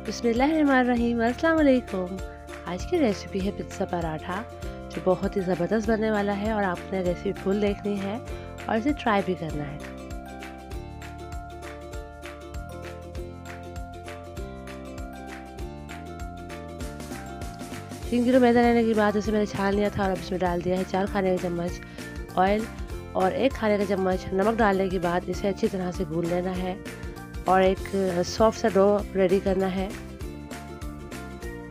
बिस्मिल्लाहिर्रहमानिर्रहीम। अस्सलाम वालेकुम। आज की रेसिपी है पिज़्ज़ा पराठा, जो बहुत ही ज़बरदस्त बनने वाला है और आपने रेसिपी फुल देखनी है और इसे ट्राई भी करना है। तीन किलो मैदा लेने के बाद इसे मैंने छान लिया था और अब इसमें डाल दिया है 4 खाने का चम्मच ऑयल और 1 खाने का चम्मच नमक डालने के बाद इसे अच्छी तरह से गूंद लेना है और एक सॉफ्ट सा डो रेडी करना है।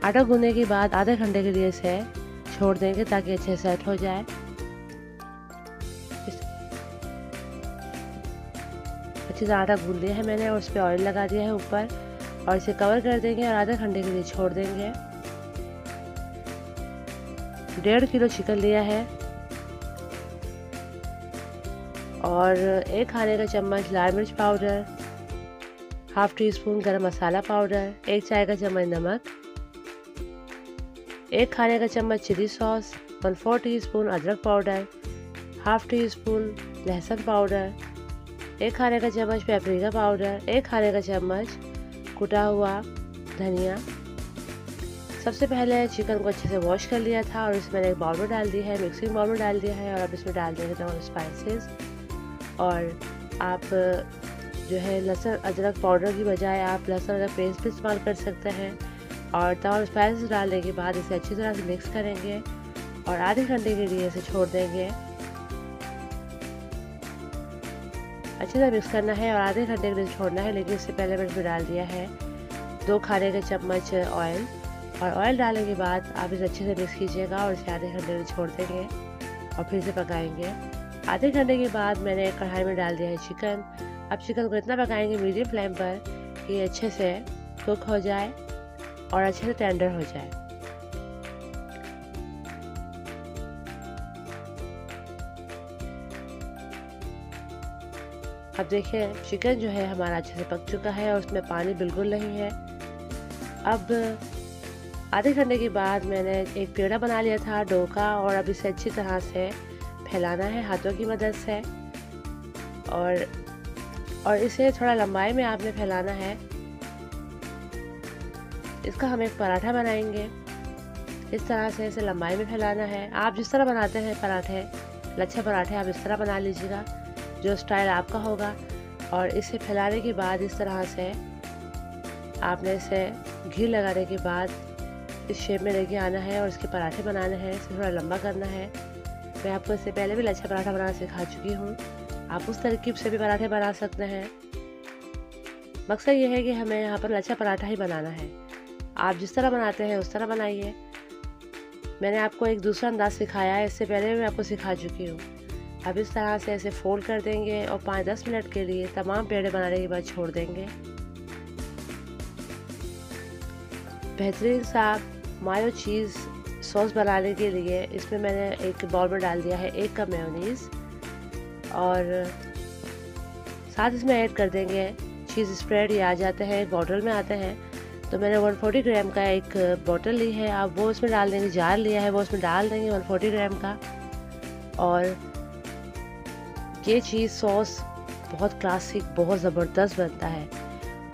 आटा गूंदने के बाद आधे घंटे के लिए इसे छोड़ देंगे ताकि अच्छे से सेट हो जाए। अच्छी तरह आटा गूंद लिया है मैंने और उस पर ऑयल लगा दिया है ऊपर और इसे कवर कर देंगे और आधे घंटे के लिए छोड़ देंगे। 1.5 किलो चिकन लिया है और 1 खाने का चम्मच लाल मिर्च पाउडर, हाफ टी स्पून गरम मसाला पाउडर, 1 चाय का चम्मच नमक, 1 खाने का चम्मच चिली सॉस, 1/4 टीस्पून अदरक पाउडर, हाफ टी स्पून लहसुन पाउडर, 1 खाने का चम्मच पेपरिका पाउडर, 1 खाने का चम्मच कुटा हुआ धनिया। सबसे पहले चिकन को अच्छे से वॉश कर लिया था और इसमें मैंने एक बाउल में डाल दिया है, मिक्सिंग बाउल में डाल दिया है और अब इसमें डाल देंगे तमाम स्पाइसेस। और आप जो है लहसुन अदरक पाउडर की बजाय आप लहसुन अदरक पेस्ट भी इस्तेमाल कर सकते हैं। और तमाम स्पाइसेस डालने के बाद इसे अच्छी तरह से मिक्स करेंगे और आधे घंटे के लिए इसे छोड़ देंगे। अच्छी तरह मिक्स करना है और आधे घंटे के लिए छोड़ना है, लेकिन इससे पहले मैंने इसमें डाल दिया है 2 खाने के चम्मच ऑयल और ऑयल डालने के बाद आप इसे अच्छे से मिक्स कीजिएगा और इसे आधे घंटे के लिए छोड़ देंगे और फिर इसे पकाएंगे। आधे घंटे के बाद मैंने एक कढ़ाई में डाल दिया है चिकन। अब चिकन को इतना पकाएंगे मीडियम फ्लेम पर कि ये अच्छे से कुक हो जाए और अच्छे से टेंडर हो जाए। अब देखिए चिकन जो है हमारा अच्छे से पक चुका है और उसमें पानी बिल्कुल नहीं है। अब आधे घंटे के बाद मैंने एक पेड़ा बना लिया था डो का और अब इसे अच्छी तरह से फैलाना है हाथों की मदद से और इसे थोड़ा लंबाई में आपने फैलाना है। इसका हम एक पराठा बनाएंगे। इस तरह से इसे लंबाई में फैलाना है। आप जिस तरह बनाते हैं पराठे, लच्छे पराठे, आप इस तरह बना लीजिएगा जो स्टाइल आपका होगा। और इसे फैलाने के बाद इस तरह से आपने इसे घी लगाने के बाद इस शेप में लेके आना है और इसके पराठे बनाने हैं। इसे थोड़ा लंबा करना है। मैं आपको इससे पहले भी लच्छा पराठा बनाना सिखा चुकी हूँ। आप उस तरकीब से भी पराठे बना सकते हैं। मकसद ये है कि हमें यहाँ पर लच्छा पराठा ही बनाना है। आप जिस तरह बनाते हैं उस तरह बनाइए। मैंने आपको एक दूसरा अंदाज सिखाया है, इससे पहले भी मैं आपको सिखा चुकी हूँ। अब इस तरह से इसे फोल्ड कर देंगे और 5-10 मिनट के लिए तमाम पेड़े बनाने के बाद छोड़ देंगे। बेहतरीन सा मायो चीज़ सॉस बनाने के लिए इसमें मैंने एक बाउल में डाल दिया है 1 कप मेयोनीज़ और साथ इसमें ऐड कर देंगे चीज़ स्प्रेड। ये आ जाते हैं, एक बॉटल में आते हैं, तो मैंने 140 ग्राम का एक बॉटल ली है। आप वो इसमें डाल देंगे। जार लिया है वो इसमें डाल देंगे 140 ग्राम का। और ये चीज़ सॉस बहुत क्लासिक, बहुत ज़बरदस्त बनता है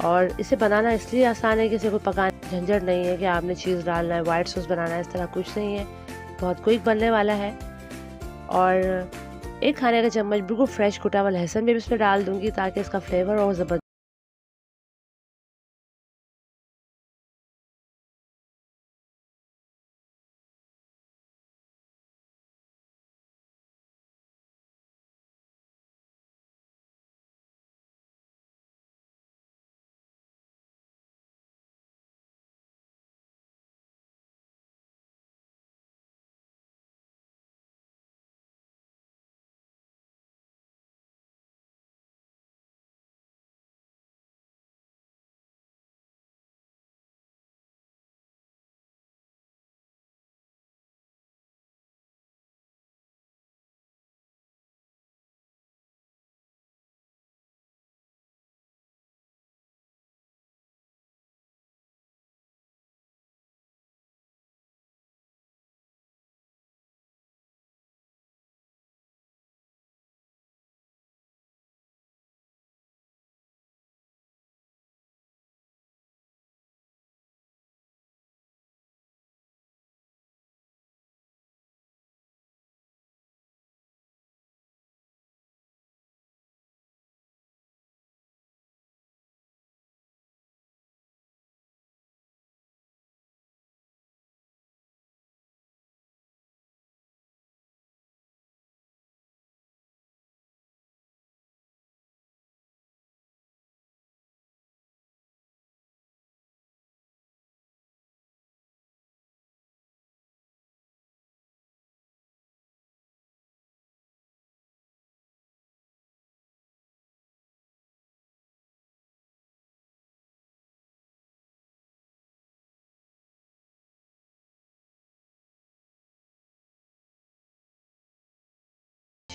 और इसे बनाना इसलिए आसान है कि इसे कोई पकाने झंझट नहीं है कि आपने चीज़ डालना है, वाइट सॉस बनाना है, इस तरह कुछ नहीं है। बहुत क्विक बनने वाला है। और 1 खाने का चम्मच बिल्कुल फ्रेश कुटा हुआ लहसुन भी इसमें डाल दूंगी ताकि इसका फ्लेवर और ज़बरदस्त